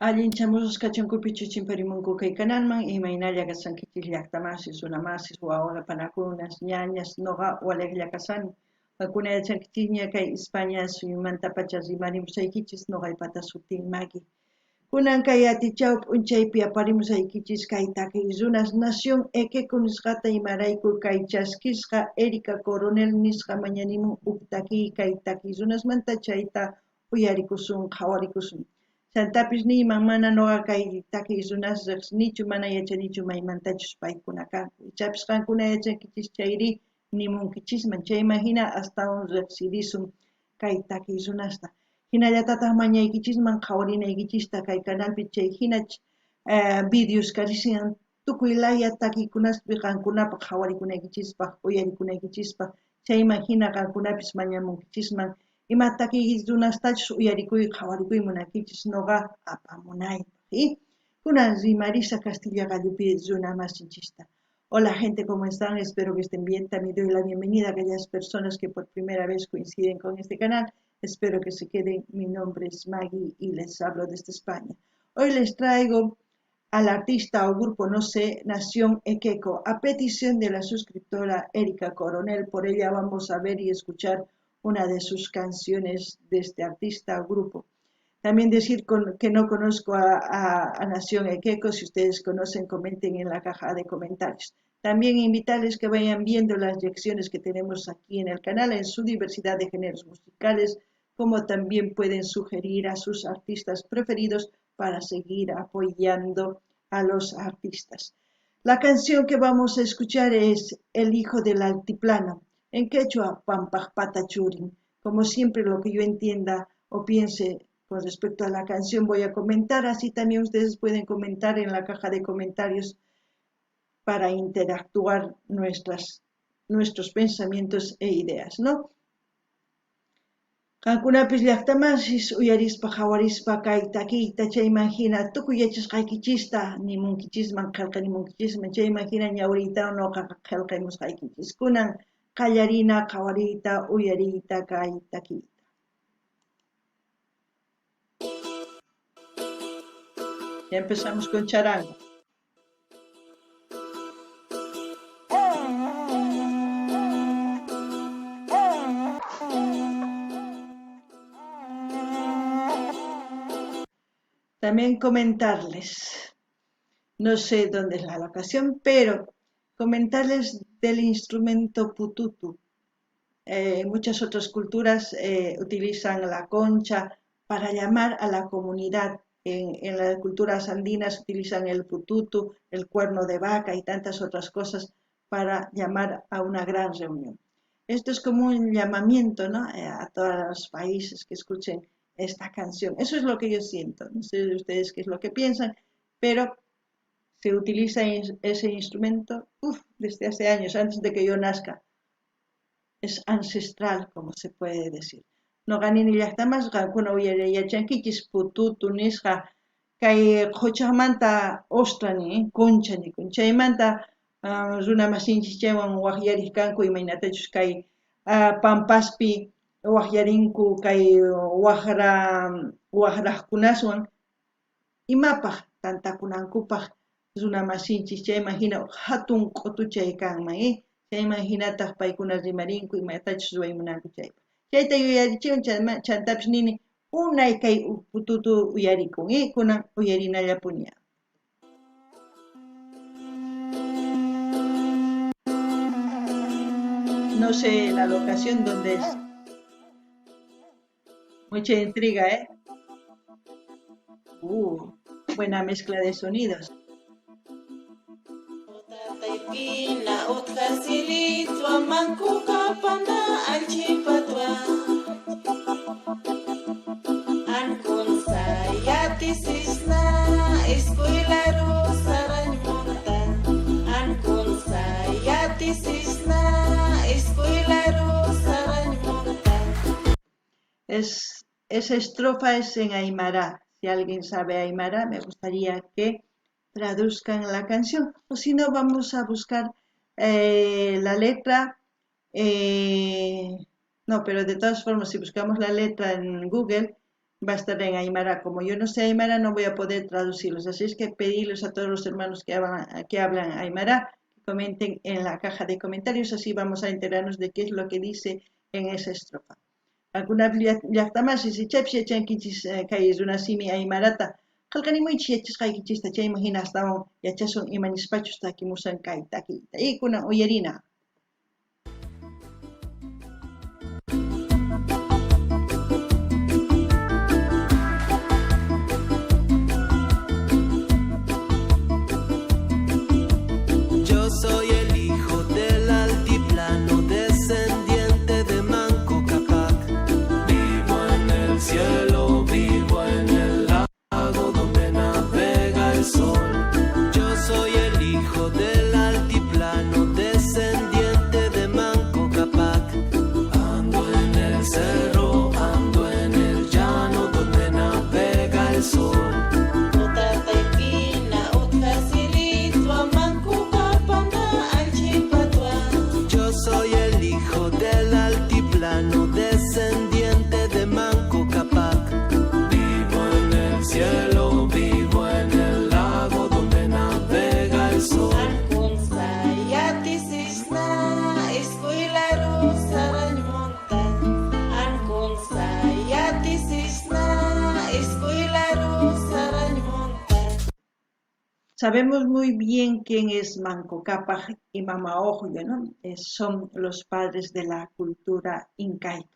Allinchamus kachankupi chuchimparimunku kay kanalman imaynalla kasankichis llaqtamasis runamasis wawa panakunas ñañas noqa waleqlla kasani wakuna yachankichikña kay España suyumanta pacha rimarimusaykichis noqaypata sutin maki kunan kay atichaw p'unchaypi aparimusaykichis kay takiy runas Nación Equeco nisqata imarayku kay chaskisqa Erika Coronel nisqa mañanimun huk takiy kay takiy runasmanta chayta uyarikusun qhawarikusun Chantapis niyman mana noqa kay takiy runas riqsinichu mana yachanichu maymantachus paykuna kanku ichapis qankuna yachankichis chayri nimunkichisman chayman hina astawan riqsirisun kay takiy runasta hinallatataq mañaykichisman qhawarinaykichista kay canalpi chay hinach videos karisin tukuy laya takiykunaspi qankunapaq qhawarikunaykichispa uyarikunaykichispa chayman hina qankunapis mañamunkichisman ima takiy runastachus uyarikuy qhawarikuy munankichis noqa apamunaypaq kunan rimarisa Castilla Gallupi runa masinchista Hola gente, ¿cómo están? Espero que estén bien. También doy la bienvenida a aquellas personas que por primera vez coinciden con este canal. Espero que se queden. Mi nombre es Maggie y les hablo desde España. Hoy les traigo al artista o grupo, no sé, Nación Equeco, a petición de la suscriptora Erika Coronel. Por ella vamos a ver y escuchar una de sus canciones de este artista o grupo. También decir que no conozco a Nación Equeco, si ustedes conocen, comenten en la caja de comentarios. También invitarles que vayan viendo las lecciones que tenemos aquí en el canal en su diversidad de géneros musicales, como también pueden sugerir a sus artistas preferidos para seguir apoyando a los artistas. La canción que vamos a escuchar es El hijo del altiplano, en quechua Pampaj Patachurin. Como siempre, lo que yo entienda o piense con respecto a la canción voy a comentar, así también ustedes pueden comentar en la caja de comentarios para interactuar nuestros pensamientos e ideas, ¿no? Qankunapis llaqtamasis uyarispa hawarispa kay takiyta chayman hina tukuy yachasqaykichista nimunkichisman qillqanimunkichisman chayman hina ñawriyta noqa qillqaymusqaykichis kunan qallarina qawariyta uyariyta kay takiyta. Ya empezamos con charango. También comentarles, no sé dónde es la locación, pero comentarles del instrumento pututu. Muchas otras culturas utilizan la concha para llamar a la comunidad. En las culturas andinas utilizan el pututu, el cuerno de vaca y tantas otras cosas para llamar a una gran reunión. Esto es como un llamamiento, ¿no? A todos los países que escuchen esta canción. Eso es lo que yo siento. No sé de ustedes qué es lo que piensan, pero se utiliza ese instrumento desde hace años, antes de que yo nazca. Es ancestral, como se puede decir. No ganin llaqtamas qankuna uyariyachankichis pututu nisqa kay quchaqmanta ostrani conchani chaymanta runa masinchis chaywan waqyariq kanku imaynatachus kay pampaspi waqyarinku kay waqraqkunaswan imapaq tantakunankupaq runa masinchis chayman hina hatun q'utuchay kanman chayman hinataq paykuna rimarinku imatachus ruwaymunanku chaypa chayta yuyarichikun chantapis nini unay kay pututu uyarikun kunan uyarinalla No sé la locación donde es. Mucha intriga, buena mezcla de sonidos. Esa estrofa es en Aymara. Si alguien sabe Aymara, me gustaría que traduzcan la canción. O si no, vamos a buscar la letra. No, pero de todas formas, si buscamos la letra en Google, estar en Aymara. Como yo no sé Aymara, no voy a poder traducirlos. Así es que pedirles a todos los hermanos que hablan Aymara que comenten en la caja de comentarios. Así vamos a enterarnos de qué es lo que dice en esa estrofa. Alguna llaqtamasis y chepsi chankichis kayis una simi Aymarata. Qalqanimuichis yachasqaykichista chay imaginastawan yachasun imanispachus takimusan kay taki. Taykuna uyarina. Yo soy el hijo del altiplano, descendiente de Manco Cápac. Vivo en el cielo, vivo en el lago donde navega el sol. Yo soy el hijo del altiplano, descendiente de Manco Cápac. Ando en el cerro, ando en el llano donde navega el sol. Yo soy el hijo del altiplano, descendiente de Manco Cápac. Vivo en el cielo, vivo en el lago donde navega el sol. Sabemos muy bien quién es Manco Cápac y Mama Oglio, ¿no? Son los padres de la cultura incaica.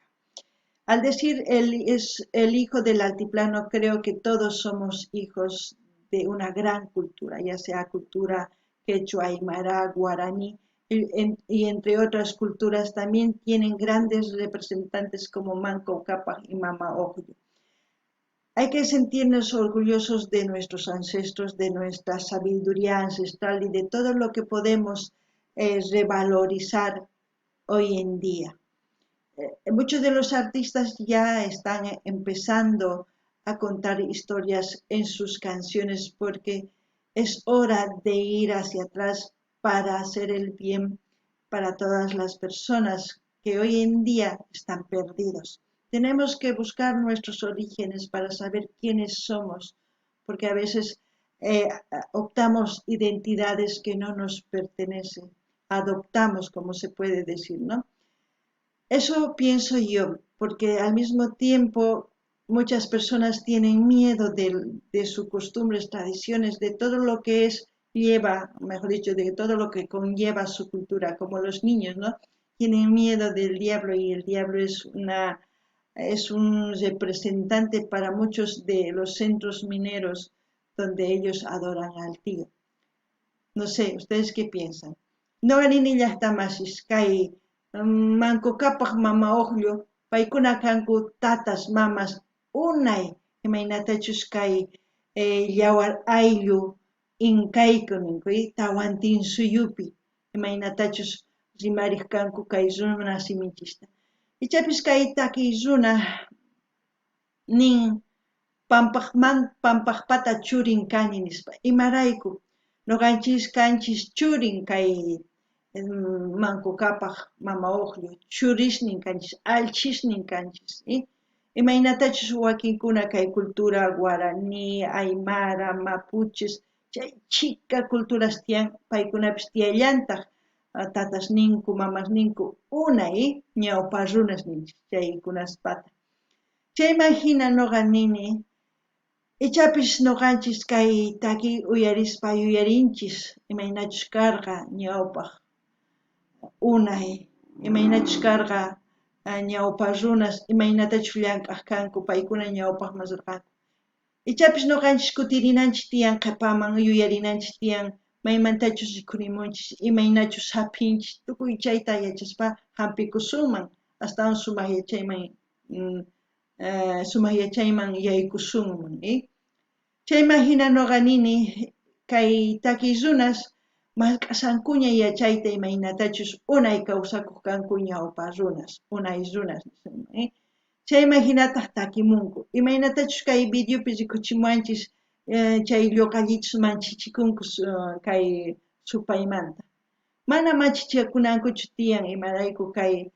Al decir es el hijo del altiplano, creo que todos somos hijos de una gran cultura, ya sea cultura quechua, aymara, guaraní, y entre otras culturas también tienen grandes representantes como Manco Cápac y Mama Oglio. Hay que sentirnos orgullosos de nuestros ancestros, de nuestra sabiduría ancestral y de todo lo que podemos revalorizar hoy en día. Muchos de los artistas ya están empezando a contar historias en sus canciones porque es hora de ir hacia atrás para hacer el bien para todas las personas que hoy en día están perdidos. Tenemos que buscar nuestros orígenes para saber quiénes somos, porque a veces optamos identidades que no nos pertenecen, adoptamos, como se puede decir, ¿no? Eso pienso yo, porque al mismo tiempo muchas personas tienen miedo de sus costumbres, tradiciones, de todo lo que lleva, mejor dicho, de todo lo que conlleva su cultura, como los niños, ¿no? Tienen miedo del diablo y el diablo es un representante para muchos de los centros mineros donde ellos adoran al tío. No sé, ¿ustedes qué piensan? No ganini llaqtamasis kay Manco Cápac Mama Oglio, paykuna kanku tatas mamas unay imaynatachus kay yawar ayllu incaico ninkuy tawantin suyupi imaynatachus rimariq kanku kay runa simichista. Ichapis kay taki runa nin pampaqpata churin kani nispa imarayku noqanchis kanchis churin kay Manco Cápac Mama Oglio churishnin kanchis allchishnin kanchis imaynatachus wakinkuna kay cultura guaraní, aymara, mapuches chay chika culturas tiyan paykunapis tiyallantaq tatas ninku, mamas ninku unay ñawpa runas ninchis chaykunaspata. Chaymahina noqa nini ichapis noqanchis kay taki uyarispa yuyarinchis imaynachus karqa ñawpaq unay imaynachus karqa ñawpa runas imaynatachus llank'aq kanku paykuna ñawpaq masurqanku. Ichapis noqanchis kutirinanchis tiyan qhipaman yuyarinanchis tiyan maymantachus rikhurimunchis imaynachus sapinchis tukuy chayta yachaspa hampikusunman astawan sumaq yachayman yaykusunman. Chaymahina noqa nini kay taki runas malk'asankuña yachayta imaynatachus unay kawsakuq kanku ñawpa runas, unay runas. Chaymahinataq takimunku, imaynatachus kay videopi rikuchimanchis chay lluqallitus manchichikunku kay supaymanta. Mana machichakunankuchu tiyan imarayku kay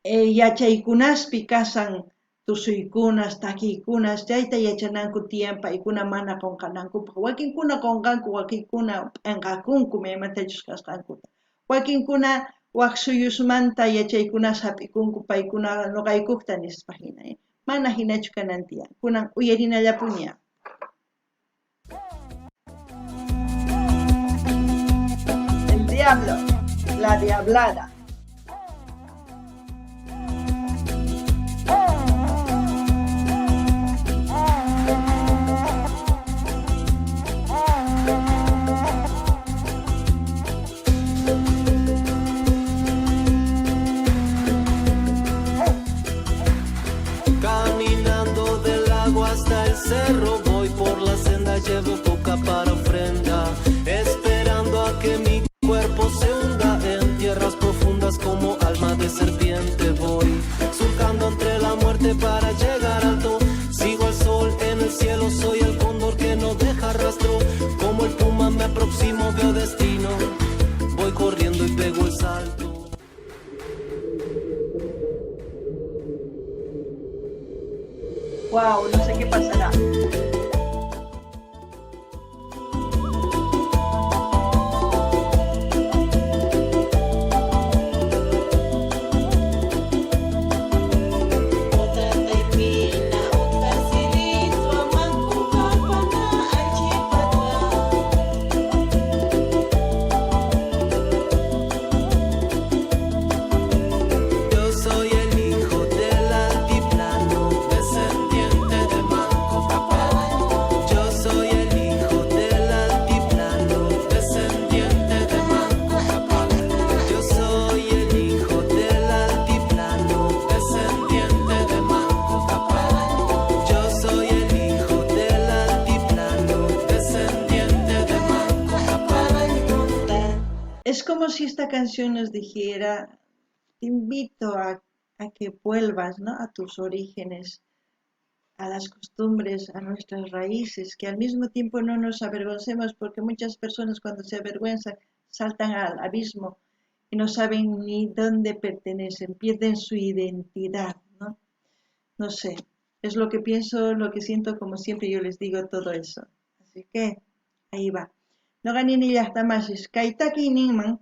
yachaykunaspi kasan tusuykunas, takiykunas, chayta yachananku tiyan paykuna mana qunqanankupaq. Wakinkuna qunqanku, wakinkuna p'inqakunku maymantachus kasqankuta. Wakinkuna waq suyusmanta yachaykunas hap'ikunku paykuna nuqaykukta nispa hina. Mana hinachu kanan tiyan. Kunan uyarinallapuña. El diablo, la diablada. Caminando del lago hasta el cerro, voy por la senda, llevo poca para ofrenda, esperando a que mi cuerpo se hunda en tierras profundas como alma de serpiente. Voy surcando entre la muerte para llegar alto, sigo al sol en el cielo, soy el cóndor que no deja rastro, como el puma me aproximo, veo destino, voy corriendo y pego el salto. Wow, no sé qué pasará. Yo soy el hijo del altiplano, descendiente de Manco Cápac. Yo soy el hijo del altiplano, descendiente de Manco Cápac. Yo soy el hijo del altiplano, descendiente de Manco Cápac. Yo soy el hijo del altiplano, descendiente de Manco Cápac. Es como si esta canción nos dijera, te invito a que vuelvas, ¿no?, a tus orígenes, a las costumbres, a nuestras raíces, que al mismo tiempo no nos avergoncemos, porque muchas personas cuando se avergüenzan saltan al abismo y no saben ni dónde pertenecen, pierden su identidad, ¿no? No sé, es lo que pienso, lo que siento, como siempre yo les digo todo eso. Así que, ahí va. No ganini llaqtamashis, kaytaki ninman,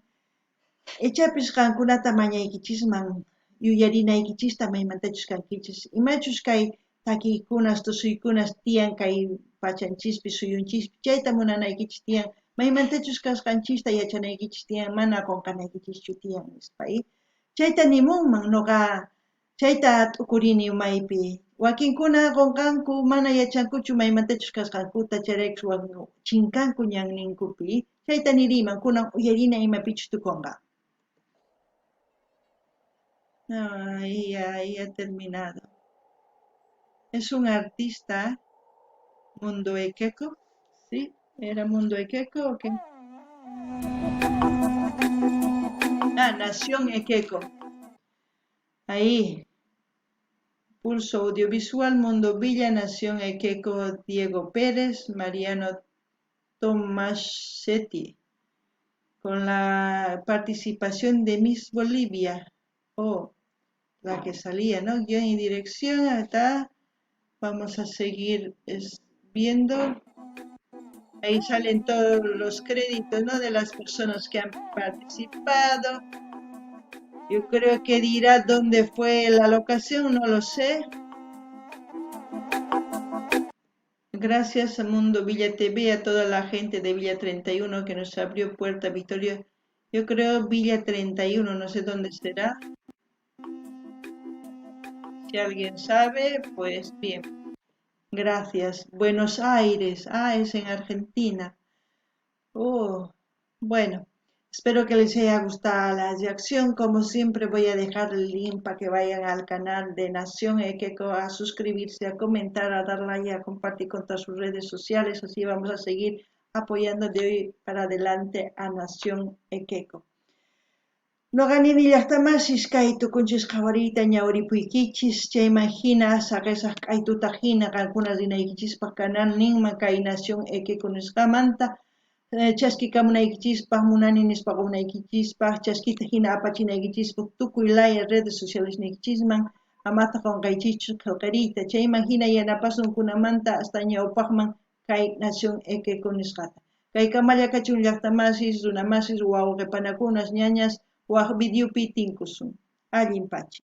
echapis qankunata mañaykichisman, yuyarinaykichista maymantachus kankichis, imachus kay takiykunas, tusuykunas tiyan kay pachanchishpi, suyunchishpi, chayta munanaykichis tiyan, maymantachus kasqanchista yachanaykichis tiyan, mana qunqanaykichischu tiyan nispa, chayta nimunman nuqa, chayta t'ukurini maypi, wakinkuna qunqanku, mana yachankuchu maymantachus kasqankuta, chayraykus chinkanku ñan ninkupi, chayta niriman, kunan uyarina imapichus tukunqa. Ahí ha terminado. Es un artista, Mundo Ekeko, ¿sí? ¿Era Mundo Ekeko o qué? Nación Ekeko. Ahí. Pulso Audiovisual, Mundo Villa, Nación Ekeko, Diego Pérez, Mariano Tomasetti, con la participación de Miss Bolivia. Oh, la que salía, ¿no? Guión y dirección, acá vamos a seguir viendo. Ahí salen todos los créditos, ¿no?, de las personas que han participado. Yo creo que dirá dónde fue la locación, no lo sé. Gracias a Mundo Villa TV, a toda la gente de Villa 31 que nos abrió Puerta Victoria. Yo creo Villa 31, no sé dónde será. Si alguien sabe, pues bien. Gracias. Buenos Aires. Es en Argentina. Oh, bueno. Espero que les haya gustado la reacción. Como siempre voy a dejar el link para que vayan al canal de Nación Ekeko a suscribirse, a comentar, a dar like, a compartir con todas sus redes sociales. Así vamos a seguir apoyando de hoy para adelante a Nación Ekeko. No ganini llaqtamasis kay tukunchis qhawariyta ñawripuykichis, chayman hina saqisaq k'aytuta hina qankuna rinaykichispaq kanan ninman kay Nación Ekeko nisqamanta, chaskikamunaykichispaq, munani nispa qunaykichispaq, chaskita hina apachinaykichispaq tukuy laya redes sociales niykichisman, amata qonqaykichu qillqariyta chayman hina yanapasun kunamanta hasta ñawpaqman kay nación equeco nisqata. Kay kamalla kachun llaqtamasis, runamasis, wawqipanakunas, ñañas, waq videopi tinkusun. Allin pacha.